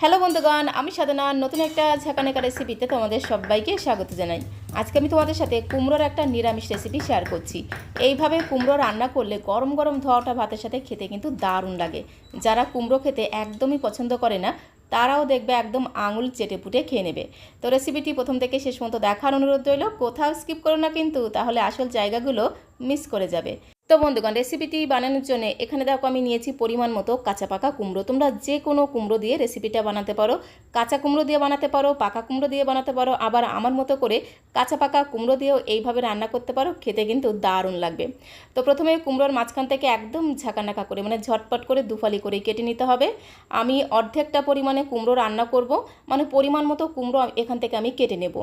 Hello বন্ধুগণ, আমি সাধনা নতুন একটা ঝাঁকানাকা রেসিপিতে তোমাদের সবাইকে স্বাগত জানাই। আজকে আমি তোমাদের সাথে কুমড়োর একটা নিরামিষ রেসিপি শেয়ার করছি। এইভাবে কুমড়ো রান্না করলে গরম গরম ধোয়াটা ভাতের সাথে খেতে কিন্তু দারুণ লাগে। যারা কুমড়ো খেতে একদমই পছন্দ করে না তারাও দেখবে একদম আঙুল চেটে পুটে খেয়ে নেবে। তো রেসিপিটি প্রথম থেকে শেষ পর্যন্ত দেখার অনুরোধ রইল, কোথাও স্কিপ করো না কিন্তু, তাহলে আসল জায়গাগুলো মিস করে যাবে। তো বন্ধুগণ, রেসিপিটি বানানোর জন্য এখানে দেখো আমি নিয়েছি পরিমাণ মতো কাঁচা পাকা কুমড়ো। তোমরা যে কোনো কুমড়ো দিয়ে রেসিপিটা বানাতে পারো, কাঁচা কুমড়ো দিয়ে বানাতে পারো, পাকা কুমড়ো দিয়ে বানাতে পারো, আবার আমার মতো করে কাঁচা পাকা কুমড়ো দিয়েও এইভাবে রান্না করতে পারো, খেতে কিন্তু দারুণ লাগবে। তো প্রথমে কুমড়োর মাঝখান থেকে একদম ঝাঁকানাকা করে মানে ঝটপট করে দুফালি করে কেটে নিতে হবে। আমি অর্ধেকটা পরিমাণে কুমড়ো রান্না করব, মানে পরিমাণ মতো কুমড়ো এখান থেকে আমি কেটে নেব।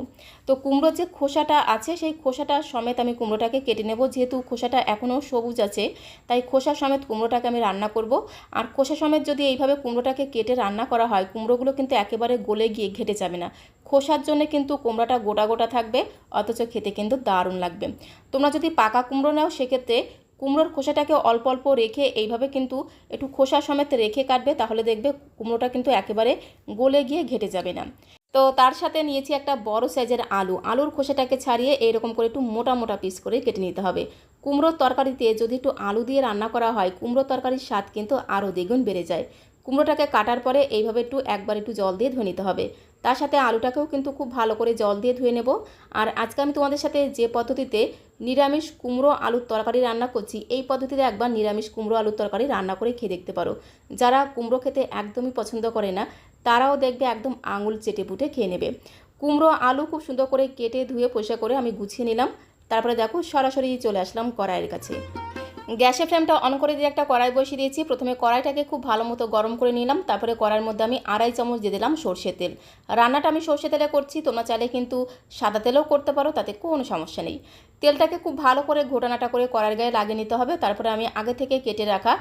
তো কুমড়োর যে খোসাটা আছে সেই খোসাটা সমেত আমি কুমড়োটাকে কেটে নেব। যেহেতু খোসাটা এখনও সবুজ আছে তাই খোসা সমেত কুমড়োটাকে আমি রান্না করব। আর খোসা সমেত যদি এইভাবে কুমড়োটাকে কেটে রান্না করা হয়, কুমড়োগুলো কিন্তু একেবারে গলে গিয়ে ঘেটে যাবে না। খোসার জন্য কিন্তু কুমড়োটা গোটা গোটা থাকবে, অথচ খেতে কিন্তু দারুণ লাগবে। তোমরা যদি পাকা কুমড়ো নাও সেক্ষেত্রে কুমড়োর খোসাটাকে অল্প অল্প রেখে এইভাবে কিন্তু একটু খোসা সমেত রেখে কাটবে, তাহলে দেখবে কুমড়োটা কিন্তু একেবারে গলে গিয়ে ঘেটে যাবে না। তো তার সাথে নিয়েছি একটা বড় সাইজের আলুর খোসাটাকে ছাড়িয়ে এরকম করে একটু মোটা মোটা পিস করে কেটে নিতে হবে। কুমড়োর তরকারিতে যদি একটু আলু দিয়ে রান্না করা হয়, কুমড়োর তরকারির স্বাদ কিন্তু আরও দ্বিগুণ বেড়ে যায়। কুমড়োটাকে কাটার পরে এইভাবে একবার একটু জল দিয়ে ধুয়ে নিতে হবে। তার সাথে আলুটাকেও কিন্তু খুব ভালো করে জল দিয়ে ধুয়ে নেব। আর আজকে আমি তোমাদের সাথে যে পদ্ধতিতে নিরামিষ কুমড়ো আলুর তরকারি রান্না করছি, এই পদ্ধতিতে একবার নিরামিষ কুমড়ো আলুর তরকারি রান্না করে খেয়ে দেখতে পারো। যারা কুমড়ো খেতে একদমই পছন্দ করে না তারাও দেখবে একদম আঙুল চেটে পুটে খেয়ে নেবে। কুমড়ো আলু খুব সুন্দর করে কেটে ধুয়ে পরিষ্কার করে আমি গুছিয়ে নিলাম। তারপরে দেখো সরাসরি চলে আসলাম কড়াইয়ের কাছে। গ্যাসের ফ্লেমটা অন করে দিয়ে একটা কড়াই বসিয়ে দিয়েছি। প্রথমে কড়াইটাকে খুব ভালো মতো গরম করে নিলাম। তারপরে কড়াইয়ের মধ্যে আমি 2.5 চামচ দিয়ে দিলাম সর্ষের তেল। রান্নাটা আমি সর্ষে তেলে করছি, তোমরা চাইলে কিন্তু সাদা তেলেও করতে পারো, তাতে কোনো সমস্যা নেই। তেলটাকে খুব ভালো করে ঘোটানাটা করে কড়াইয়ের গায়ে লাগিয়ে নিতে হবে। তারপরে আমি আগে থেকে কেটে রাখা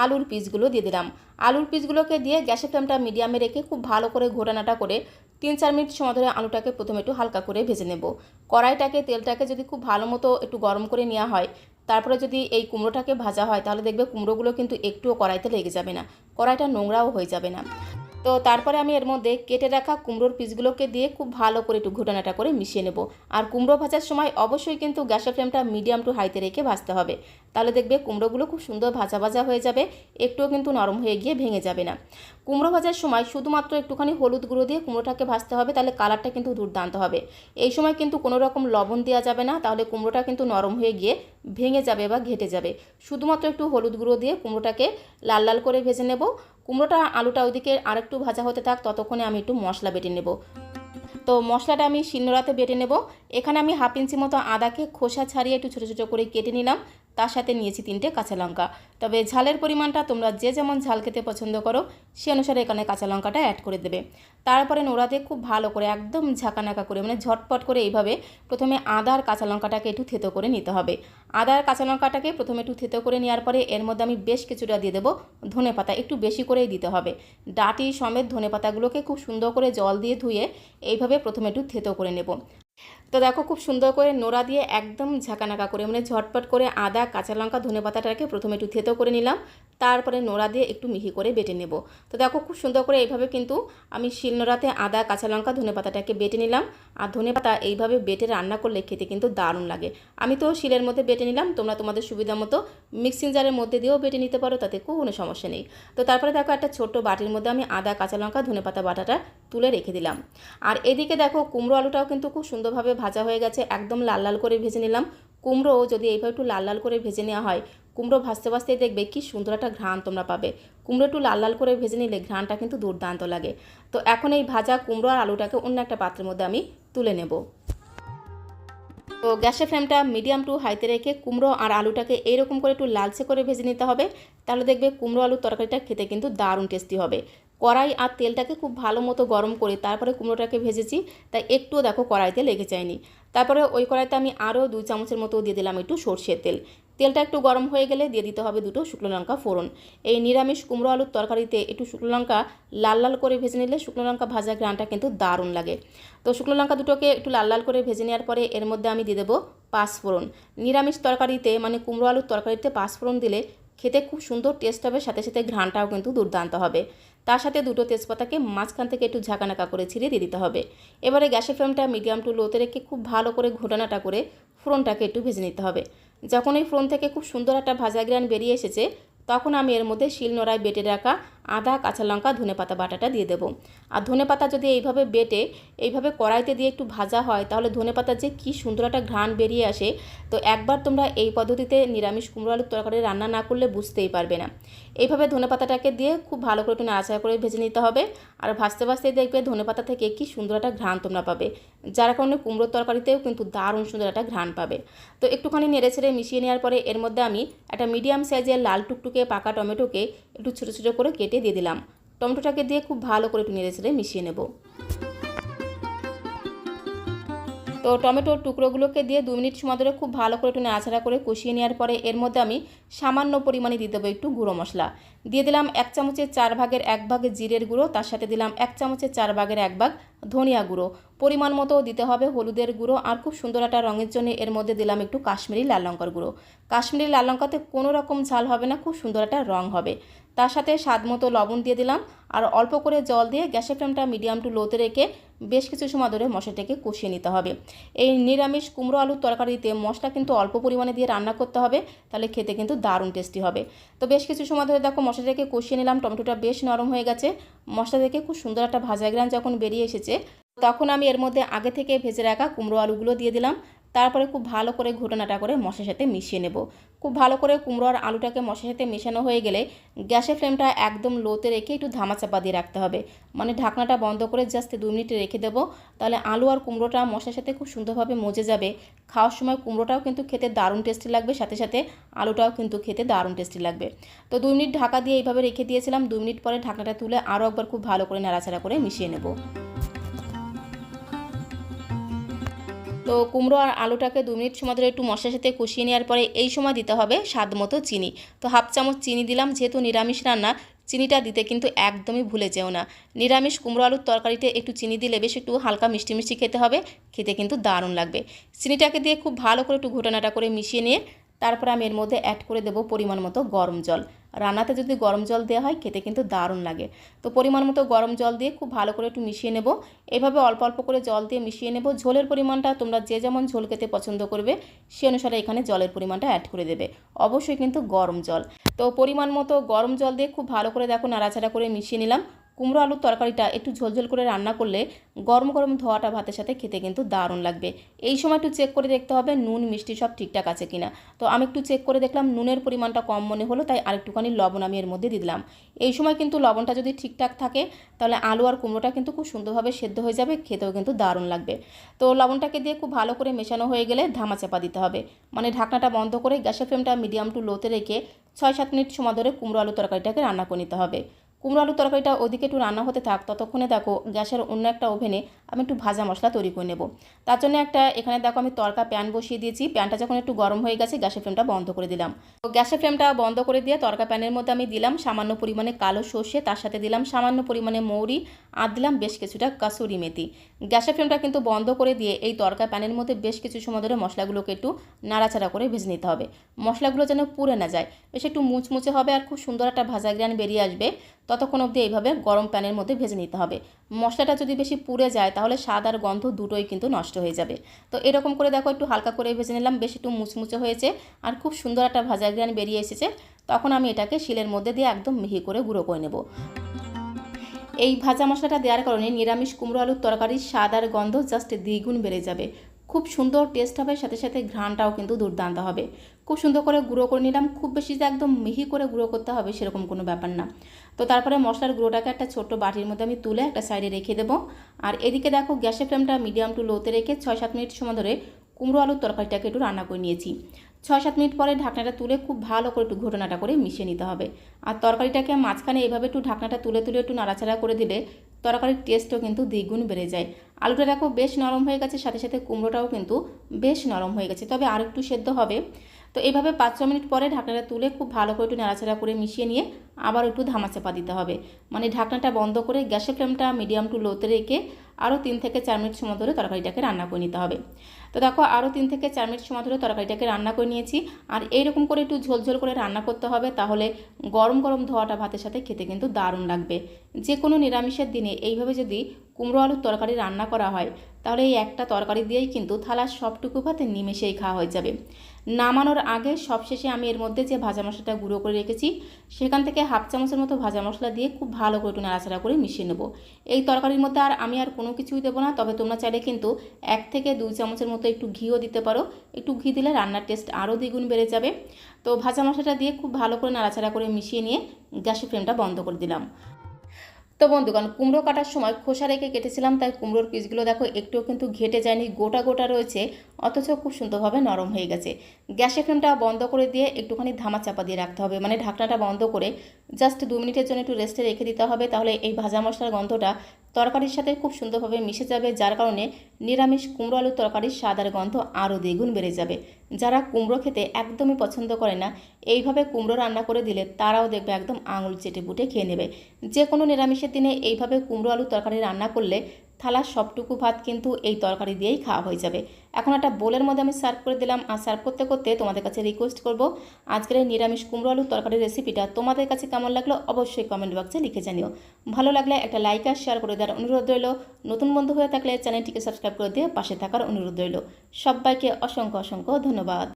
আলুর পিসগুলো দিয়ে দিলাম। আলুর পিসগুলোকে দিয়ে গ্যাসের ফ্লেমটা মিডিয়ামে রেখে খুব ভালো করে ঘোটানাটা করে 3-4 মিনিট সময় ধরে আলুটাকে প্রথমে একটু হালকা করে ভেজে নেব। কড়াইটাকে তেলটাকে যদি খুব ভালো মতো একটু গরম করে নেওয়া হয়, তারপরে যদি এই কুমড়োটাকে ভাজা হয়, তাহলে দেখবে কুমড়োগুলো কিন্তু একটুও কড়াইতে লেগে যাবে না, কড়াইটা নোংরাও হয়ে যাবে না। তো তারপরে আমি এর মধ্যে কেটে রাখা কুমড়োর পিসগুলোকে দিয়ে খুব ভালো করে একটু ঘোটানাটা করে মিশিয়ে নেব। আর কুমড়ো ভাজার সময় অবশ্যই কিন্তু গ্যাসের ফ্লেমটা মিডিয়াম টু হাইতে রেখে ভাজতে হবে, তাহলে দেখবে কুমড়োগুলো খুব সুন্দর ভাজা ভাজা হয়ে যাবে, একটুও কিন্তু নরম হয়ে গিয়ে ভেঙে যাবে না। কুমড়ো ভাজার সময় শুধুমাত্র একটুখানি হলুদ গুঁড়ো দিয়ে কুমড়োটাকে ভাজতে হবে, তাহলে কালারটা কিন্তু দুর্দান্ত হবে। এই সময় কিন্তু কোনো রকম লবণ দেওয়া যাবে না, তাহলে কুমড়োটা কিন্তু নরম হয়ে গিয়ে ভেঙে যাবে বা ঘেটে যাবে। শুধুমাত্র একটু হলুদ গুঁড়ো দিয়ে কুমড়োটাকে লাল লাল করে ভেজে নেব। কুমড়োটা আলুটা ওইদিকে আরেকটু ভাজা হতে থাক, ততক্ষণে আমি একটু মশলা বেটে নেব। তো মশলাটা আমি শিলনোড়াতে বেটে নেব। এখানে আমি 1/2 ইঞ্চি মতো আদাকে খোসা ছাড়িয়ে একটু ছোটো ছোটো করে কেটে নিলাম। তার সাথে নিয়েছি 3টে কাঁচা লঙ্কা। তবে ঝালের পরিমাণটা তোমরা যে যেমন ঝাল খেতে পছন্দ করো সে অনুসারে এখানে কাঁচা লঙ্কাটা অ্যাড করে দেবে। তারপরে নোড়াতে খুব ভালো করে একদম ঝাঁকানাকা করে মানে ঝটপট করে এইভাবে প্রথমে আদা আর কাঁচা লঙ্কাটাকে একটু থেতো করে নিতে হবে। আদা আর কাঁচা লঙ্কাটাকে প্রথমে একটু থেতো করে নেওয়ার পরে এর মধ্যে আমি বেশ কিছুটা দিয়ে দেবো ধনেপাতা, একটু বেশি করেই দিতে হবে। ডাঁটি সমেত ধনেপাতাগুলোকে খুব সুন্দর করে জল দিয়ে ধুয়ে এইভাবে প্রথমে একটু থেতো করে নেব। তো দেখো খুব সুন্দর করে নোড়া দিয়ে একদম ঝাঁকানাকা করে মানে ঝটপট করে আদা কাঁচা লঙ্কা ধনেপাতাটাকে প্রথমে একটু থেতো করে নিলাম। তারপরে নোড়া দিয়ে একটু মিহি করে বেটে নেব। তো দেখো খুব সুন্দর করে এইভাবে কিন্তু আমি শিলনোড়াতে আদা কাঁচা লঙ্কা ধনেপাতাটাকে বেটে নিলাম। আর ধনেপাতা এইভাবে বেটে রান্না করলে খেতে কিন্তু দারুণ লাগে। আমি তো শিলের মধ্যে বেটে নিলাম, তোমরা তোমাদের সুবিধা মতো মিক্সিং জারের মধ্যে দিয়েও বেটে নিতে পারো, তাতে কোনো সমস্যা নেই। তো তারপরে দেখো একটা ছোট্ট বাটির মধ্যে আমি আদা কাঁচা লঙ্কা ধনেপাতা বাটাটা তুলে রেখে দিলাম। আর এদিকে দেখো কুমড়ো আলুটাও কিন্তু খুব সুন্দরভাবে ভাজা হয়ে গেছে, একদম লাল লাল করে ভেজে নিলাম। কুমড়ো যদি এইভাবে একটু লাল লাল করে ভেজে নেওয়া হয়, কুমড়ো ভাজতে ভাজতেই দেখবে কি সুন্দর একটা ঘ্রাণ তোমরা পাবে। কুমড়ো একটু লাল লাল করে ভেজে নিলে ঘ্রাণটা কিন্তু দুর্দান্ত লাগে। তো এখন এই ভাজা কুমড়ো আর আলুটাকে অন্য একটা পাত্রের মধ্যে আমি তুলে নেব। তো গ্যাসের ফ্লেমটা মিডিয়াম টু হাইতে রেখে কুমড়ো আর আলুটাকে এইরকম করে একটু লালচে করে ভেজে নিতে হবে, তাহলে দেখবে কুমড়ো আলুর তরকারিটা খেতে কিন্তু দারুণ টেস্টি হবে। কড়াই আর তেলটাকে খুব ভালো মতো গরম করে তারপরে কুমড়োটাকে ভেজেছি, তাই একটুও দেখো কড়াইতে লেগে যায়নি। তারপরে ওই কড়াইতে আমি আরও 2 চামচের মতো দিয়ে দিলাম একটু সর্ষের তেল। তেলটা একটু গরম হয়ে গেলে দিয়ে দিতে হবে 2টো শুকনো লঙ্কা ফোড়ন। এই নিরামিষ কুমড়ো আলুর তরকারিতে একটু শুকনো লঙ্কা লাল লাল করে ভেজে নিলে শুকনো লঙ্কা ভাজা ঘ্রাণটা কিন্তু দারুণ লাগে। তো শুকনো লঙ্কা দুটোকে একটু লাল লাল করে ভেজে নেওয়ার পরে এর মধ্যে আমি দিয়ে দেবো পাঁচফোড়ন। নিরামিষ তরকারিতে মানে কুমড়ো আলুর তরকারিতে পাঁচফোড়ন দিলে খেতে খুব সুন্দর টেস্ট হবে, সাথে সাথে ঘ্রাণটাও কিন্তু দুর্দান্ত হবে। তার সাথে দুটো তেজপাতাকে মাঝখান থেকে একটু ঝাঁকানাকা করে ছিঁড়ে দিয়ে দিতে হবে। এবারে গ্যাসের ফ্লেমটা মিডিয়াম টু লোতে রেখে খুব ভালো করে ঘোটানাটা করে ফোড়নটাকে একটু ভেজে নিতে হবে। যখন এই ফোড়ন থেকে খুব সুন্দর একটা ভাজা গ্রান বেরিয়ে এসেছে, তখন আমি এর মধ্যে শিলনোড়ায় বেটে রাখা আদা, কাঁচা লঙ্কা, ধনেপাতা বাটাটা দিয়ে দেবো। আর ধনেপাতা যদি এইভাবে বেটে এইভাবে কড়াইতে দিয়ে একটু ভাজা হয়, তাহলে ধনেপাতার যে কী সুন্দর একটা ঘ্রাণ বেরিয়ে আসে। তো একবার তোমরা এই পদ্ধতিতে নিরামিষ কুমড়ো আলুর তরকারি রান্না না করলে বুঝতেই পারবে না। এইভাবে ধনেপাতাটাকে দিয়ে খুব ভালো করে একটু নাড়াচাড়া করে ভেজে নিতে হবে। আর ভাজতে ভাজতেই দেখবে ধনেপাতা থেকে কী সুন্দর একটা ঘ্রাণ তোমরা পাবে, যার কারণে কুমড়োর তরকারিতেও কিন্তু দারুণ সুন্দর একটা ঘ্রাণ পাবে। তো একটুখানি নেড়ে ছেড়ে মিশিয়ে নেওয়ার পরে এর মধ্যে আমি একটা মিডিয়াম সাইজের লাল টুকটুকে পাকা টমেটোকে একটু ছোটো ছোটো করে কেটে দিয়ে দিলাম। টমেটোটাকে দিয়ে খুব ভালো করে একটু নেড়ে ছেড়ে মিশিয়ে নেব। তো টমেটোর টুকরোগুলোকে দিয়ে 2 মিনিট সময় ধরে খুব ভালো করে একটু নাড়াচাড়া করে কষিয়ে নেওয়ার পরে এর মধ্যে আমি সামান্য পরিমাণে দিয়ে দেবো একটু গুঁড়ো মশলা। দিয়ে দিলাম 1 চামচের 4 ভাগের 1 ভাগ জিরের গুঁড়ো, তার সাথে দিলাম 1 চামচের 4 ভাগের 1 ভাগ ধনিয়া গুঁড়ো। পরিমাণ মতো দিতে হবে হলুদের গুঁড়ো, আর খুব সুন্দর একটা রঙের জন্য এর মধ্যে দিলাম একটু কাশ্মীরি লাল লঙ্কার গুঁড়ো। কাশ্মীরি লাল লঙ্কাতে কোনো রকম ঝাল হবে না, খুব সুন্দর একটা রং হবে। তার সাথে স্বাদ মতো লবণ দিয়ে দিলাম, আর অল্প করে জল দিয়ে গ্যাসের ফ্লেমটা মিডিয়াম টু লোতে রেখে বেশ কিছু সময় ধরে মশলাটাকে কষিয়ে নিতে হবে। এই নিরামিষ কুমড়ো আলুর তরকারিতে মশলা কিন্তু অল্প পরিমাণে দিয়ে রান্না করতে হবে, তাহলে খেতে কিন্তু দারুণ টেস্টি হবে। তো বেশ কিছু সময় ধরে দেখো মশলাটাকে কষিয়ে নিলাম, টমেটোটা বেশ নরম হয়ে গেছে। মশলা থেকে খুব সুন্দর একটা ভাজা গ্রান যখন বেরিয়ে এসেছে, তখন আমি এর মধ্যে আগে থেকে ভেজে রাখা কুমড়ো আলুগুলো দিয়ে দিলাম। তারপরে খুব ভালো করে ঘোটানাটা করে মশলার সাথে মিশিয়ে নেব। খুব ভালো করে কুমড়ো আর আলুটাকে মশলার সাথে মেশানো হয়ে গেলে গ্যাসের ফ্লেমটা একদম লোতে রেখে একটু ধামাচাপা দিয়ে রাখতে হবে। মানে ঢাকনাটা বন্ধ করে জাস্ট 2 মিনিট রেখে দেবো, তাহলে আলু আর কুমড়োটা মশলার সাথে খুব সুন্দরভাবে মজে যাবে। খাওয়ার সময় কুমড়োটাও কিন্তু খেতে দারুণ টেস্টি লাগবে, সাথে সাথে আলুটাও কিন্তু খেতে দারুণ টেস্টি লাগবে। তো 2 মিনিট ঢাকা দিয়ে এইভাবে রেখে দিয়েছিলাম। 2 মিনিট পরে ঢাকনাটা তুলে আরও একবার খুব ভালো করে নাড়াচাড়া করে মিশিয়ে নেব। তো কুমড়ো আর আলুটাকে 2 মিনিট সময় ধরে একটু মশলার সাথে কষিয়ে নেওয়ার পরে এই সময় দিতে হবে স্বাদ মতো চিনি। তো হাফ চামচ চিনি দিলাম, যেহেতু নিরামিষ রান্না চিনিটা দিতে কিন্তু একদমই ভুলে যেও না। নিরামিষ কুমড়ো আলুর তরকারিতে একটু চিনি দিলে বেশ একটু হালকা মিষ্টি মিষ্টি খেতে হবে, খেতে কিন্তু দারুণ লাগবে। চিনিটাকে দিয়ে খুব ভালো করে একটু ঘোটানাটা করে মিশিয়ে নিয়ে তারপরে আমি এর মধ্যে অ্যাড করে দেবো পরিমাণ মতো গরম জল। রান্নাতে যদি গরম জল দেওয়া হয় খেতে কিন্তু দারুণ লাগে। তো পরিমাণ মতো গরম জল দিয়ে খুব ভালো করে একটু মিশিয়ে নেব। এভাবে অল্প অল্প করে জল দিয়ে মিশিয়ে নেব। ঝোলের পরিমাণটা তোমরা যে যেমন ঝোল খেতে পছন্দ করবে সে অনুসারে এখানে জলের পরিমাণটা অ্যাড করে দেবে, অবশ্যই কিন্তু গরম জল। তো পরিমাণ মতো গরম জল দিয়ে খুব ভালো করে দেখো নাড়াচাড়া করে মিশিয়ে নিলাম। কুমড়ো আলুর তরকারিটা একটু ঝোলঝোল করে রান্না করলে গরম গরম ধোয়াটা ভাতের সাথে খেতে কিন্তু দারুণ লাগবে। এই সময় একটু চেক করে দেখতে হবে নুন মিষ্টি সব ঠিকঠাক আছে কিনা। তো আমি একটু চেক করে দেখলাম নুনের পরিমাণটা কম মনে হলো, তাই আরেকটুখানি লবণ আমি এর মধ্যে দিয়ে দিলাম। এই সময় কিন্তু লবণটা যদি ঠিকঠাক থাকে তাহলে আলু আর কুমড়োটা কিন্তু খুব সুন্দরভাবে সেদ্ধ হয়ে যাবে, খেতেও কিন্তু দারুণ লাগবে। তো লবণটাকে দিয়ে খুব ভালো করে মেশানো হয়ে গেলে ধামাচাপা দিতে হবে, মানে ঢাকনাটা বন্ধ করে গ্যাসের ফ্লেমটা মিডিয়াম টু লোতে রেখে 6-7 মিনিট সময় ধরে কুমড়ো আলু তরকারিটাকে রান্না করে নিতে হবে। কুমড়ো আলুর তরকারিটা ওদিকে একটু রান্না হতে থাক, ততক্ষণে দেখো গ্যাসের অন্য একটা ওভেনে আমি একটু ভাজা মশলা তৈরি করে নেব। তার জন্য এখানে দেখো আমি তড়কা প্যান বসিয়ে দিয়েছি। প্যানটা যখন একটু গরম হয়ে গেছে গ্যাসের ফ্লেমটা বন্ধ করে দিলাম। তো গ্যাসের ফ্লেমটা বন্ধ করে দিয়ে তড়কা প্যানের মধ্যে আমি দিলাম সামান্য পরিমাণে কালো সর্ষে, তার সাথে দিলাম সামান্য পরিমাণে মৌরি, আর দিলাম বেশ কিছুটা কাসুরি মেথি। গ্যাসের ফ্লেমটা কিন্তু বন্ধ করে দিয়ে এই তড়কা প্যানের মধ্যে বেশ কিছু সময় ধরে মশলাগুলোকে একটু নাড়াচাড়া করে ভেজে নিতে হবে। মশলাগুলো যেন পুড়ে না যায়, বেশ একটু মুচমুচে হবে আর খুব সুন্দর একটা ভাজা গ্রান বেরিয়ে আসবে। ততক্ষণ অবধি এইভাবে গরম প্যানের মধ্যে ভেজে নিতে হবে। মশলাটা যদি বেশি পুড়ে যায় তাহলে স্বাদ আর গন্ধ দুটোই কিন্তু নষ্ট হয়ে যাবে। তো এরকম করে দেখো একটু হালকা করে ভেজে নিলাম, বেশ একটু মুচমুচে হয়েছে আর খুব সুন্দর একটা ভাজা গ্রান বেরিয়ে এসেছে। তখন আমি এটাকে শিলের মধ্যে দিয়ে একদম মিহি করে গুঁড়ো করে নেব। এই ভাজা মশলাটা দেওয়ার কারণে নিরামিষ কুমড়ো আলুর তরকারির স্বাদ আর গন্ধ জাস্ট দ্বিগুণ বেড়ে যাবে, খুব সুন্দর টেস্ট হবে, সাথে সাথে ঘ্রাণটাও কিন্তু দুর্দান্ত হবে। খুব সুন্দর করে গুঁড়ো করে নিলাম, খুব বেশি যে একদম মিহি করে গুঁড়ো করতে হবে সেরকম কোনো ব্যাপার না। তো তারপরে মশলার গুঁড়োটাকে একটা ছোট্ট বাটির মধ্যে আমি তুলে একটা সাইডে রেখে দেবো। আর এদিকে দেখো গ্যাসের ফ্লেমটা মিডিয়াম টু লোতে রেখে 6-7 মিনিট সময় ধরে কুমড়ো আলুর তরকারিটাকে একটু রান্না করে নিয়েছি। 6-7 মিনিট পরে ঢাকনাটা তুলে খুব ভালো করে একটু ঘোটানাটা করে মিশিয়ে নিতে হবে। আর তরকারিটাকে মাঝখানে এভাবে একটু ঢাকনাটা তুলে তুলে একটু নাড়াচাড়া করে দিলে তরকারির টেস্টও কিন্তু দ্বিগুণ বেড়ে যায়। আলুটা দেখো বেশ নরম হয়ে গেছে, সাথে সাথে কুমড়োটাও কিন্তু বেশ নরম হয়ে গেছে, তবে আর একটু সেদ্ধ হবে। তো এইভাবে 5-6 মিনিট পরে ঢাকনাটা তুলে খুব ভালো করে একটু নাড়াচাড়া করে মিশিয়ে নিয়ে আবার একটু ধামাচাপা দিতে হবে। মানে ঢাকনাটা বন্ধ করে গ্যাসের ফ্লেমটা মিডিয়াম টু লোতে রেখে আরও 3 থেকে 4 মিনিট সময় ধরে তরকারিটাকে রান্না করে নিতে হবে। তো দেখো আরও 3 থেকে 4 মিনিট সময় ধরে তরকারিটাকে রান্না করে নিয়েছি। আর এইরকম করে একটু ঝোলঝোল করে রান্না করতে হবে, তাহলে গরম গরম ধোয়াটা ভাতের সাথে খেতে কিন্তু দারুণ লাগবে। যে কোনো নিরামিষের দিনে এইভাবে যদি কুমড়ো আলুর তরকারি রান্না করা হয়, তাহলে এই একটা তরকারি দিয়েই কিন্তু থালার সবটুকু ভাতে নিমেষেই খাওয়া হয়ে যাবে। নামানোর আগে সবশেষে আমি এর মধ্যে যে ভাজা মশলাটা গুঁড়ো করে রেখেছি, সেখান থেকে হাফ চামচের মতো ভাজা মশলা দিয়ে খুব ভালো করে একটু নাড়াচাড়া করে মিশিয়ে নেব। এই তরকারির মধ্যে আমি আর কোনো কিছুই দেবো না, তবে তোমরা চাইলে কিন্তু 1 থেকে 2 চামচের মতো একটু ঘিও দিতে পারো। একটু ঘি দিলে রান্নার টেস্ট আরও দ্বিগুণ বেড়ে যাবে। তো ভাজা মশলাটা দিয়ে খুব ভালো করে নাড়াচাড়া করে মিশিয়ে নিয়ে গ্যাসের ফ্লেমটা বন্ধ করে দিলাম। তো বন্ধুগণ, কুমড়ো কাটার সময় খোসা রেখে কেটেছিলাম, তাই কুমড়োর পিসগুলো দেখো একটুও কিন্তু ঘেটে যায়নি, গোটা গোটা রয়েছে, অথচ খুব সুন্দরভাবে নরম হয়ে গেছে। গ্যাসের ফ্লেমটা বন্ধ করে দিয়ে একটুখানি ধামা চাপা দিয়ে রাখতে হবে, মানে ঢাকনাটা বন্ধ করে জাস্ট 2 মিনিটের জন্য একটু রেস্টে রেখে দিতে হবে। তাহলে এই ভাজা মশলার গন্ধটা তরকারির সাথে খুব সুন্দরভাবে মিশে যাবে, যার কারণে নিরামিষ কুমড়ো আলুর তরকারির স্বাদ আর গন্ধ আরও দ্বিগুণ বেড়ে যাবে। যারা কুমড়ো খেতে একদমই পছন্দ করে না, এইভাবে কুমড়ো রান্না করে দিলে তারাও দেখবে একদম আঙুল চেটে পুটে খেয়ে নেবে। যে কোনো নিরামিষের দিনে এইভাবে কুমড়ো আলুর তরকারি রান্না করলে থালার সবটুকু ভাত কিন্তু এই তরকারি দিয়েই খাওয়া হয়ে যাবে। এখন একটা বোলের মধ্যে আমি সার্ভ করে দিলাম। আর সার্ভ করতে করতে তোমাদের কাছে রিকোয়েস্ট করব, আজকের এই নিরামিষ কুমড়ো আলুর তরকারির রেসিপিটা তোমাদের কাছে কেমন লাগলো অবশ্যই কমেন্ট বক্সে লিখে জানিও। ভালো লাগলে একটা লাইক আর শেয়ার করে দেওয়ার অনুরোধ রইল। নতুন বন্ধু হয়ে থাকলে চ্যানেলটিকে সাবস্ক্রাইব করে দিয়ে পাশে থাকার অনুরোধ রইল। সবাইকে অসংখ্য অসংখ্য ধন্যবাদ।